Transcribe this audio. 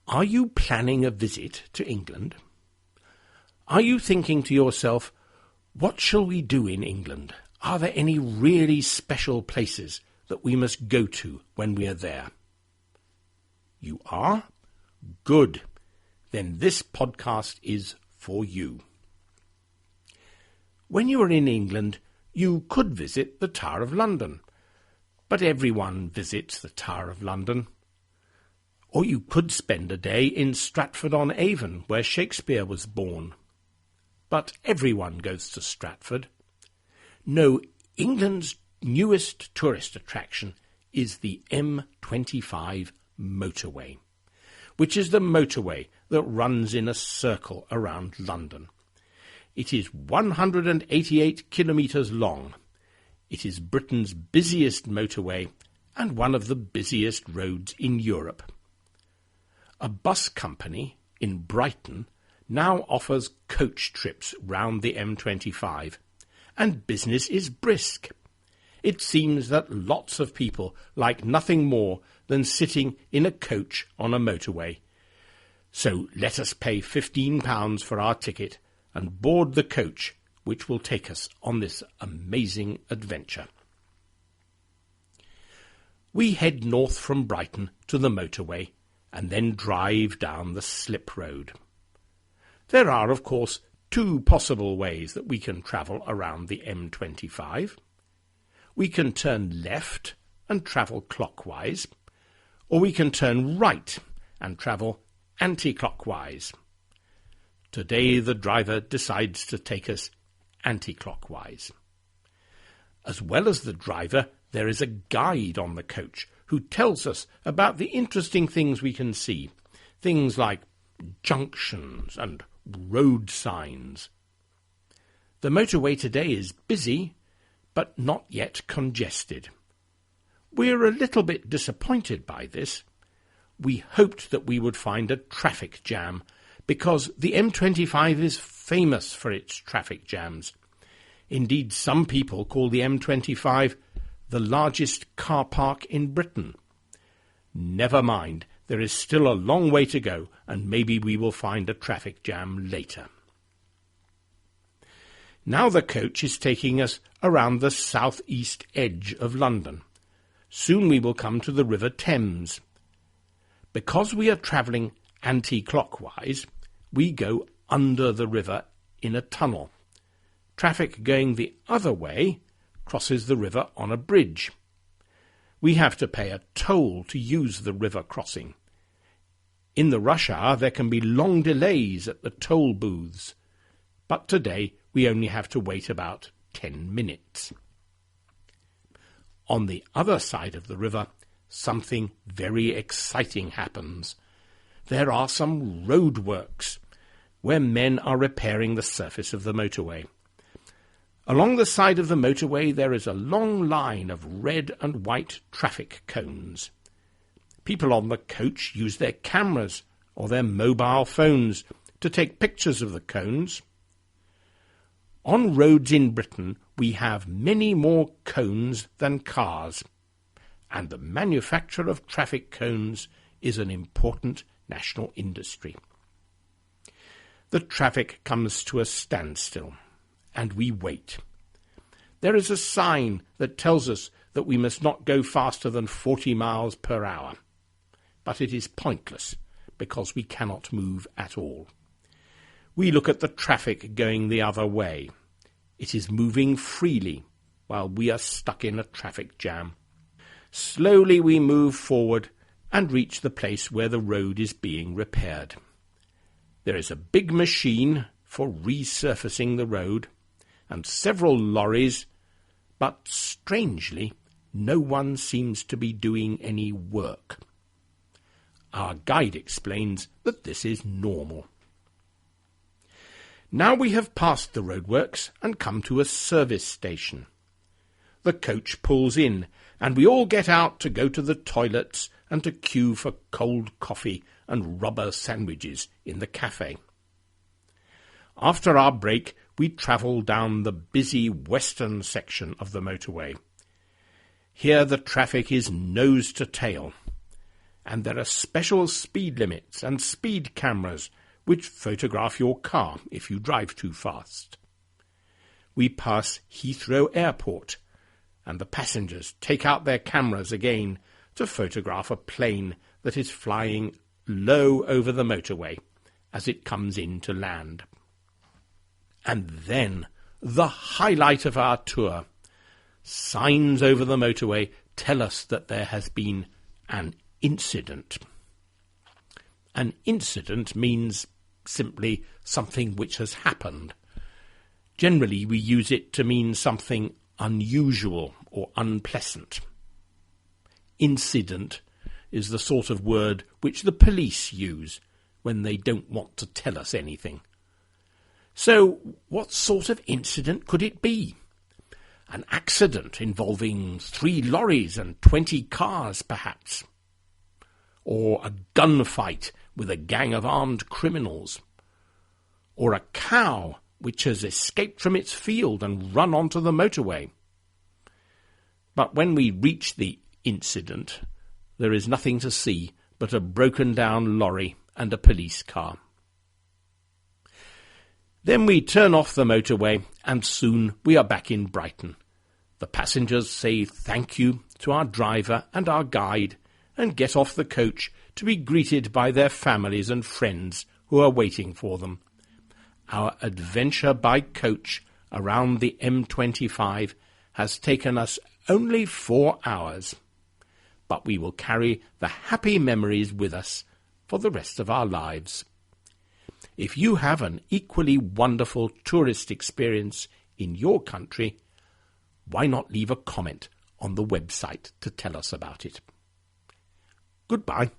Are you planning a visit to England? Are you thinking to yourself, what shall we do in England? Are there any really special places that we must go to when we are there? You are? Good. Then this podcast is for you. When you are in England, you could visit the Tower of London, but everyone visits the Tower of London. Or you could spend a day in Stratford-on-Avon, where Shakespeare was born. But everyone goes to Stratford. No, England's newest tourist attraction is the M25 motorway, which is the motorway that runs in a circle around London. It is 188 kilometres long. It is Britain's busiest motorway and one of the busiest roads in Europe. A bus company in Brighton now offers coach trips round the M25, and business is brisk. It seems that lots of people like nothing more than sitting in a coach on a motorway. So let us pay £15 for our ticket and board the coach which will take us on this amazing adventure. We head north from Brighton to the motorway and then drive down the slip road. There are, of course, two possible ways that we can travel around the M25. We can turn left and travel clockwise, or we can turn right and travel anti-clockwise. Today the driver decides to take us anti-clockwise. As well as the driver, there is a guide on the coach who tells us about the interesting things we can see, things like junctions and road signs. The motorway today is busy, but not yet congested. We're a little bit disappointed by this. We hoped that we would find a traffic jam, because the M25 is famous for its traffic jams. Indeed, some people call the M25 the largest car park in Britain. Never mind, there is still a long way to go, and maybe we will find a traffic jam later. Now the coach is taking us around the southeast edge of London. Soon we will come to the River Thames. Because we are travelling anti-clockwise, we go under the river in a tunnel. Traffic going the other way crosses the river on a bridge. We have to pay a toll to use the river crossing. In the rush hour there can be long delays at the toll booths, but today we only have to wait about 10 minutes. On the other side of the river, something very exciting happens. There are some roadworks where men are repairing the surface of the motorway. Along the side of the motorway there is a long line of red and white traffic cones. People on the coach use their cameras or their mobile phones to take pictures of the cones. On roads in Britain we have many more cones than cars, and the manufacture of traffic cones is an important national industry. The traffic comes to a standstill, and we wait. There is a sign that tells us that we must not go faster than 40 miles per hour, but it is pointless because we cannot move at all. We look at the traffic going the other way. It is moving freely while we are stuck in a traffic jam. Slowly we move forward and reach the place where the road is being repaired. There is a big machine for resurfacing the road and several lorries, but strangely no one seems to be doing any work. Our guide explains that this is normal. Now we have passed the roadworks and come to a service station. The coach pulls in, and we all get out to go to the toilets and to queue for cold coffee and rubber sandwiches in the cafe. After our break, we travel down the busy western section of the motorway. Here the traffic is nose to tail, and there are special speed limits and speed cameras which photograph your car if you drive too fast. We pass Heathrow Airport, and the passengers take out their cameras again to photograph a plane that is flying low over the motorway as it comes in to land. And then, the highlight of our tour, signs over the motorway tell us that there has been an incident. An incident means simply something which has happened. Generally, we use it to mean something unusual or unpleasant. Incident is the sort of word which the police use when they don't want to tell us anything. So, what sort of incident could it be? An accident involving 3 lorries and 20 cars, perhaps. Or a gunfight with a gang of armed criminals. Or a cow which has escaped from its field and run onto the motorway. But when we reach the incident, there is nothing to see but a broken-down lorry and a police car. Then we turn off the motorway, and soon we are back in Brighton. The passengers say thank you to our driver and our guide, and get off the coach to be greeted by their families and friends who are waiting for them. Our adventure by coach around the M25 has taken us only 4 hours, but we will carry the happy memories with us for the rest of our lives. If you have an equally wonderful tourist experience in your country, why not leave a comment on the website to tell us about it? Goodbye.